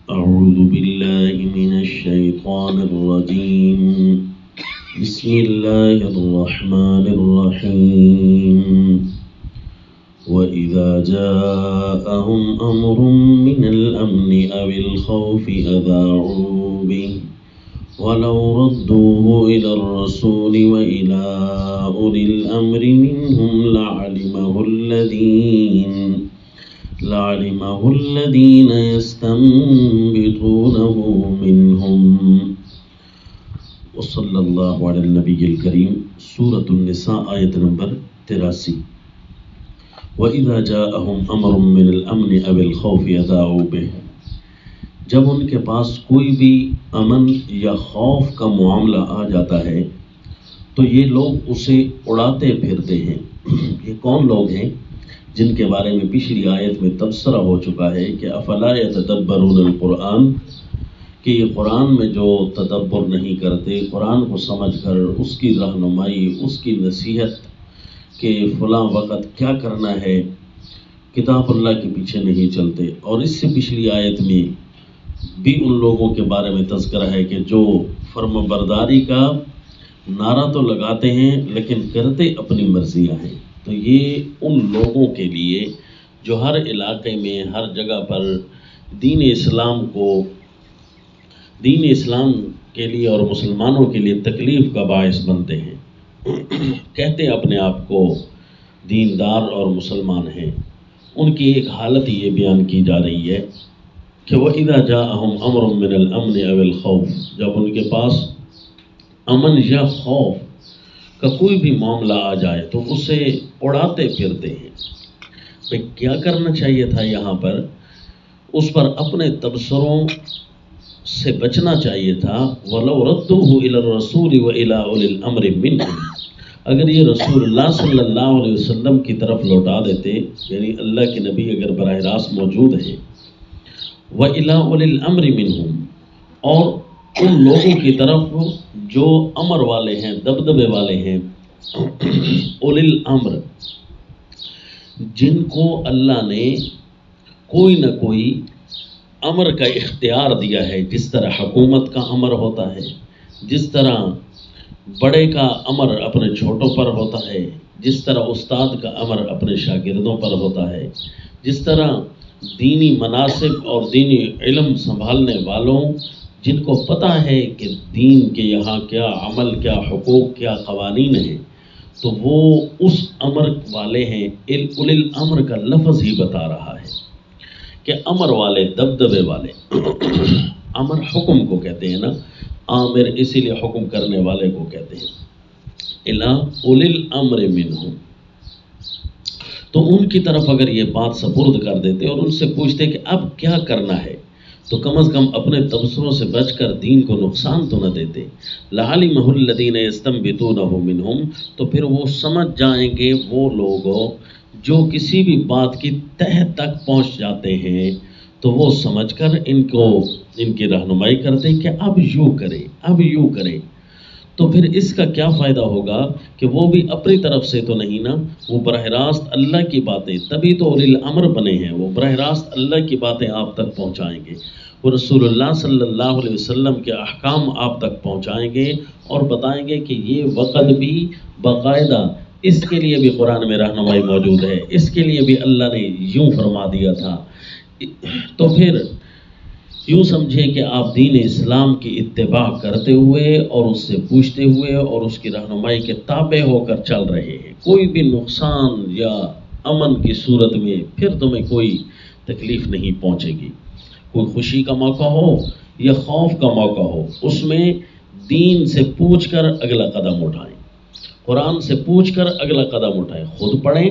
أعوذ بالله من الشيطان الرجيم بسم الله الرحمن الرحيم وإذا جاءهم أمر من الأمن أو الخوف أذاعوا به ولو ردوه إلى الرسول وإلى أولي الأمر منهم لعلمه الذين يستنبطونه منهم وصلی اللہ علی النبی الکریم. سورۃ النساء آیت نمبر 83. وَإِذَا جَاءَهُمْ أَمْرٌ مِّنَ الْأَمْنِ أَوِ الْخَوْفِ أَذَاعُوا بِهِ. جب ان کے پاس کوئی بھی امن یا خوف کا معاملہ آ جاتا ہے تو یہ لوگ اسے اڑاتے پھرتے ہیں. یہ کون لوگ ہیں جن کے بارے میں پچھلی آیت میں تبصرہ ہو چکا ہے کہ افلا یتدبرون القرآن، کہ یہ قرآن میں جو تدبر نہیں کرتے، قرآن کو سمجھ کر اس کی رہنمائی، اس کی نصیحت کہ فلاں وقت کیا کرنا ہے، کتاب اللہ کے پیچھے نہیں چلتے. اور اس سے پچھلی آیت میں بھی ان لوگوں کے بارے میں تذکرہ ہے کہ جو فرمانبرداری کا نعرہ تو لگاتے ہیں لیکن کرتے اپنی مرضیاں ہیں. تو یہ ان لوگوں کے لیے جو ہر علاقے میں ہر جگہ پر دین اسلام کے لیے اور مسلمانوں کے لیے تکلیف کا باعث بنتے ہیں، کہتے اپنے آپ کو دیندار اور مسلمان ہیں. ان کی ایک حالت یہ بیان کی جا رہی ہے کہ وَإِذَا جَاءَهُمْ أَمْرٌ مِّنَ الْأَمْنِ أَوِ الْخَوْفِ، جب ان کے پاس امن یا خوف کا کوئی بھی معاملہ آ جائے تو اسے اڑاتے پھرتے ہیں. بھئی کیا کرنا چاہیے تھا یہاں پر؟ اس پر اپنے تبصروں سے بچنا چاہیے تھا. وَلَوْ رَدُّوهُ إِلَى الرَّسُولِ وَإِلَى أُولِي الْأَمْرِ مِنْهُمْ، اگر یہ رسول اللہ صلی اللہ علیہ وسلم کی طرف لوٹا دیتے، یعنی اللہ کے نبی اگر براہ راست موجود ہیں، وَإِلَى أُولِي الْأَمْرِ مِنْهُمْ، اور ان لوگوں کی طرف جو امر والے ہیں، دبدبے والے ہیں، اولی الامر، جن کو اللہ نے کوئی نہ کوئی امر کا اختیار دیا ہے. جس طرح حکومت کا امر ہوتا ہے، جس طرح بڑے کا امر اپنے چھوٹوں پر ہوتا ہے، جس طرح استاد کا امر اپنے شاگردوں پر ہوتا ہے، جس طرح دینی مناسب اور دینی علم سنبھالنے والوں جن کو پتہ ہے کہ دین کے یہاں کیا عمل، کیا حقوق، کیا قوانین ہیں، تو وہ اس امر والے ہیں. اولی الامر کا لفظ ہی بتا رہا ہے کہ امر والے، دبدبے والے. امر حکم کو کہتے ہیں نا، آمر اسی لیے حکم کرنے والے کو کہتے ہیں. الا اولی الامر منہم، تو ان کی طرف اگر یہ بات سپرد کر دیتے اور ان سے پوچھتے کہ اب کیا کرنا ہے، تو کم از کم اپنے تبصروں سے بچ کر دین کو نقصان تو نہ دیتے. لَعَلِمَهُ الَّذِينَ يَسْتَنبِطُونَهُ مِنْهُمْ، تو پھر وہ سمجھ جائیں گے وہ لوگ جو کسی بھی بات کی تہ تک پہنچ جاتے ہیں، تو وہ سمجھ کر ان کی رہنمائی کرتے کہ اب یوں کرے، اب یوں کرے. تو پھر اس کا کیا فائدہ ہوگا کہ وہ بھی اپنی طرف سے تو نہیں نا، وہ براہ راست اللہ کی باتیں، تبھی تو اولی الامر بنے ہیں، وہ براہ راست اللہ کی باتیں آپ تک پہنچائیں گے، وہ رسول اللہ صلی اللہ علیہ وسلم کے احکام آپ تک پہنچائیں گے اور بتائیں گے کہ یہ وقت بھی باقاعدہ اس کے لیے بھی قرآن میں رہنمائی موجود ہے، اس کے لیے بھی اللہ نے یوں فرما دیا تھا. تو پھر یوں سمجھیں کہ آپ دین اسلام کی اتباع کرتے ہوئے اور اس سے پوچھتے ہوئے اور اس کی رہنمائی کے تابع ہو کر چل رہے ہیں. کوئی بھی نقصان یا امن کی صورت میں پھر تمہیں کوئی تکلیف نہیں پہنچے گی. کوئی خوشی کا موقع ہو یا خوف کا موقع ہو، اس میں دین سے پوچھ کر اگلا قدم اٹھائیں، قرآن سے پوچھ کر اگلا قدم اٹھائیں، خود پڑھیں.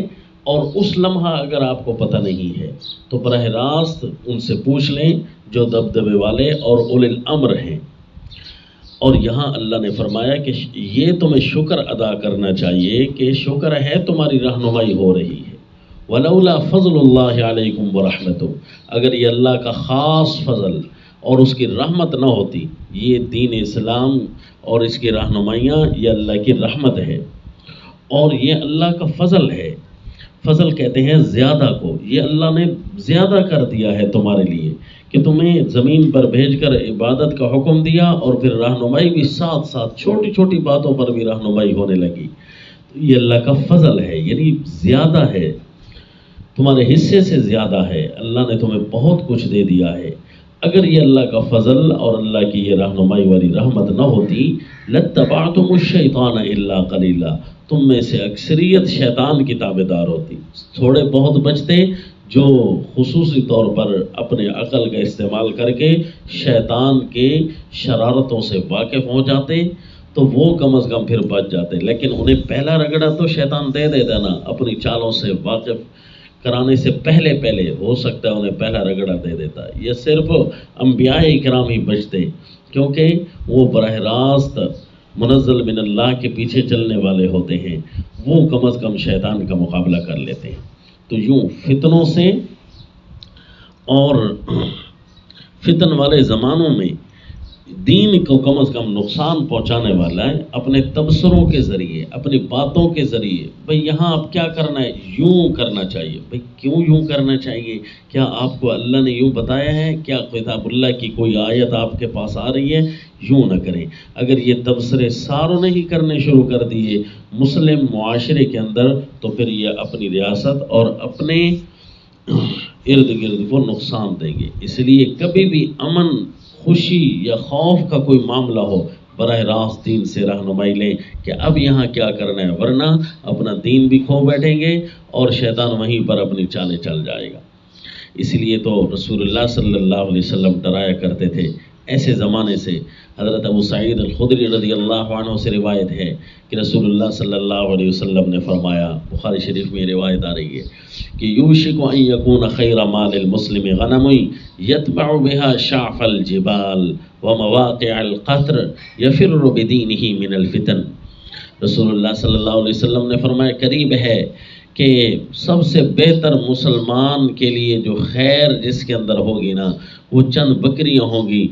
اور اس لمحہ اگر آپ کو پتہ نہیں ہے تو براہ راست ان سے پوچھ لیں جو دبدبے والے اور اولی الامر ہیں. اور یہاں اللہ نے فرمایا کہ یہ تمہیں شکر ادا کرنا چاہیے کہ شکر ہے تمہاری رہنمائی ہو رہی ہے. وَلَوْلَا فَضْلُ اللَّهِ عَلَيْكُمْ وَرَحْمَتُهُ، اگر یہ اللہ کا خاص فضل اور اس کی رحمت نہ ہوتی، یہ دین اسلام اور اس کی رہنمائیاں یہ اللہ کی رحمت ہے اور یہ اللہ کا فضل ہے. فضل کہتے ہیں زیادہ کو، یہ اللہ نے زیادہ کر دیا ہے تمہارے لیے کہ تمہیں زمین پر بھیج کر عبادت کا حکم دیا اور پھر رہنمائی بھی ساتھ ساتھ چھوٹی چھوٹی باتوں پر بھی رہنمائی ہونے لگی. یہ اللہ کا فضل ہے، یعنی زیادہ ہے، تمہارے حصے سے زیادہ ہے. اللہ نے تمہیں بہت کچھ دے دیا ہے. اگر یہ اللہ کا فضل اور اللہ کی یہ رہنمائی والی رحمت نہ ہوتی لَاتَّبَعْتُمُ الشَّيْطَانَ إِلَّا قَلِيلًا، تم میں سے اکثریت شیطان کی تابعدار ہوتی. تھوڑے بہت بچتے جو خصوصی طور پر اپنے عقل کا استعمال کر کے شیطان کے شرارتوں سے واقف ہو جاتے تو وہ کم از کم پھر بچ جاتے. لیکن انہیں پہلا رگڑا تو شیطان دے دیتا نا، اپنی چالوں سے واقف کرانے سے پہلے ہو سکتا ہے انہیں پہلا رگڑا دے دیتا. یہ صرف انبیاء کرام ہی بچتے، کیونکہ وہ براہ راست منزل من اللہ کے پیچھے چلنے والے ہوتے ہیں. وہ کم از کم شیطان کا مقابلہ کر لیتے ہیں. تو یوں فتنوں سے اور فتن والے زمانوں میں دین کو کم از کم نقصان پہنچانے والا ہے اپنے تبصروں کے ذریعے، اپنی باتوں کے ذریعے. بھئی یہاں آپ کیا کرنا ہے، یوں کرنا چاہیے. بھئی کیوں یوں کرنا چاہیے؟ کیا آپ کو اللہ نے یوں بتایا ہے؟ کیا کتاب اللہ کی کوئی آیت آپ کے پاس آ رہی ہے؟ یوں نہ کریں. اگر یہ تبصرے ساروں نے ہی کرنے شروع کر دیے مسلم معاشرے کے اندر تو پھر یہ اپنی ریاست اور اپنے ارد گرد کو نقصان دیں گے. اس لیے کبھی بھی امن، خوشی یا خوف کا کوئی معاملہ ہو براہ راست دین سے رہنمائی لیں کہ اب یہاں کیا کرنا ہے، ورنہ اپنا دین بھی کھو بیٹھیں گے اور شیطان وہیں پر اپنی چالیں چل جائے گا. اس لیے تو رسول اللہ صلی اللہ علیہ وسلم ڈرایا کرتے تھے ایسے زمانے سے. حضرت ابو سعید الخدری رضی اللہ عنہ سے روایت ہے کہ رسول اللہ صلی اللہ علیہ وسلم نے فرمایا، بخاری شریف میں روایت آ رہی ہے کہ یوشک ان یکون خیر مال المسلم غنم یتبع بها شعف الجبال ومواقع القطر یفر بدینہ من الفتن. رسول اللہ صلی اللہ علیہ وسلم نے فرمایا قریب ہے کہ سب سے بہتر مسلمان کے لیے جو خیر جس کے اندر ہوگی نا وہ چند بکریاں ہوں گی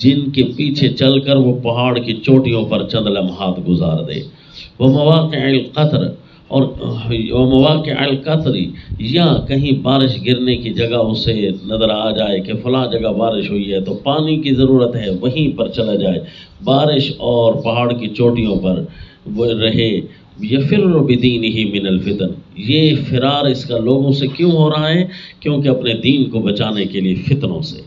جن کے پیچھے چل کر وہ پہاڑ کی چوٹیوں پر چند لمحات گزار دے. وہ مواقع القطر اور مواقع القطر یا کہیں بارش گرنے کی جگہ اسے نظر آ جائے کہ فلاں جگہ بارش ہوئی ہے تو پانی کی ضرورت ہے وہیں پر چلا جائے، بارش اور پہاڑ کی چوٹیوں پر وہ رہے. یفر بدینہ من الفتن، یہ فرار اس کا لوگوں سے کیوں ہو رہا ہے؟ کیونکہ اپنے دین کو بچانے کے لیے فتنوں سے.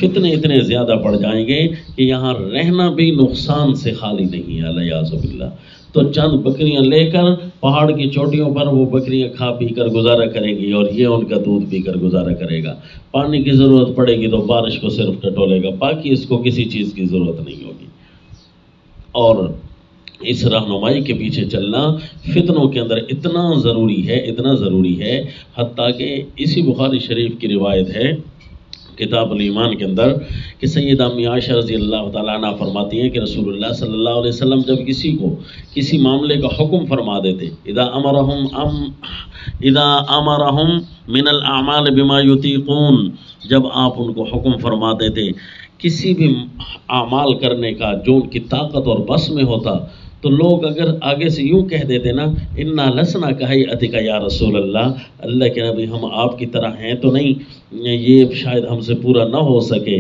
فتنے اتنے زیادہ بڑھ جائیں گے کہ یہاں رہنا بھی نقصان سے خالی نہیں ہے الیاذ باللہ. تو چند بکریاں لے کر پہاڑ کی چوٹیوں پر وہ بکریاں کھا پی کر گزارا کریں گی اور یہ ان کا دودھ پی کر گزارا کرے گا. پانی کی ضرورت پڑے گی تو بارش کو صرف ٹٹولے گا، باقی اس کو کسی چیز کی ضرورت نہیں ہوگی. اور اس رہنمائی کے پیچھے چلنا فتنوں کے اندر اتنا ضروری ہے حتیٰ کہ اسی بخاری شریف کی روایت ہے کتاب الایمان کے اندر کہ سیدہ امی عائشہ رضی اللہ تعالیٰ عنہ فرماتی ہیں کہ رسول اللہ صلی اللہ علیہ وسلم جب کسی کو کسی معاملے کا حکم فرما دیتے اذا امرہم من الاعمال بما یطیقون، جب آپ ان کو حکم فرما دیتے کسی بھی اعمال کرنے کا جو ان کی طاقت اور بس میں ہوتا تو لوگ اگر آگے سے یوں کہہ دیتے نا انا لسنا کہیئتک یا رسول اللہ، اللہ کے نبی ہم آپ کی طرح ہیں تو نہیں، یہ شاید ہم سے پورا نہ ہو سکے،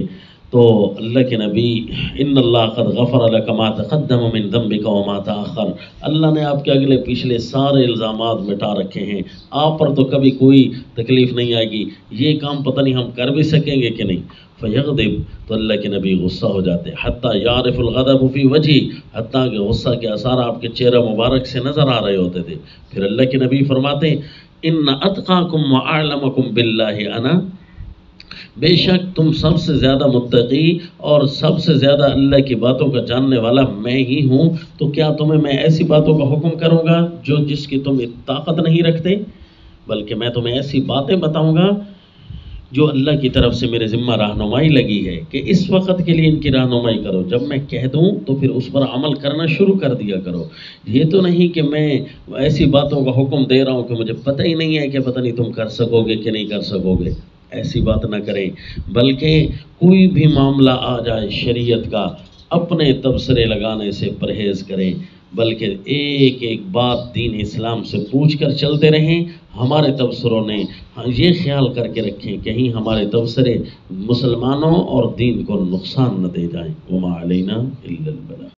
تو اللہ کے نبی ان اللہ قد غفر لک ما تقدم من ذنبک وما تاخر، اللہ نے آپ کے اگلے پچھلے سارے الزامات مٹا رکھے ہیں، آپ پر تو کبھی کوئی تکلیف نہیں آئے گی، یہ کام پتہ نہیں ہم کر بھی سکیں گے کہ نہیں. فیغضب، تو اللہ کے نبی غصہ ہو جاتے، حتیٰ یعرف الغضب فی وجہی، حتیٰ کہ غصہ کے اثار آپ کے چہرہ مبارک سے نظر آ رہے ہوتے تھے. پھر اللہ کے نبی فرماتے ان اتقاکم واعلمکم باللہ انا، بے شک تم سب سے زیادہ متقی اور سب سے زیادہ اللہ کی باتوں کا جاننے والا میں ہی ہوں، تو کیا تمہیں میں ایسی باتوں کا حکم کروں گا جس کی تم طاقت نہیں رکھتے، بلکہ میں تمہیں ایسی باتیں بتاؤں گا جو اللہ کی طرف سے میرے ذمہ رہنمائی لگی ہے کہ اس وقت کے لیے ان کی رہنمائی کرو، جب میں کہہ دوں تو پھر اس پر عمل کرنا شروع کر دیا کرو. یہ تو نہیں کہ میں ایسی باتوں کا حکم دے رہا ہوں کہ مجھے پتہ ہی نہیں ہے کہ پتہ نہیں تم کر سکو گے کہ نہیں کر سکو گے، ایسی بات نہ کریں، بلکہ کوئی بھی معاملہ آ جائے شریعت کا اپنے تبصرے لگانے سے پرہیز کریں. بلکہ ایک ایک بات دین اسلام سے پوچھ کر چلتے رہیں۔ ہمارے تبصروں نے یہ خیال کر کے رکھیں کہیں ہمارے تبصرے مسلمانوں اور دین کو نقصان نہ دے جائیں۔ وما علینا الا البلاغ۔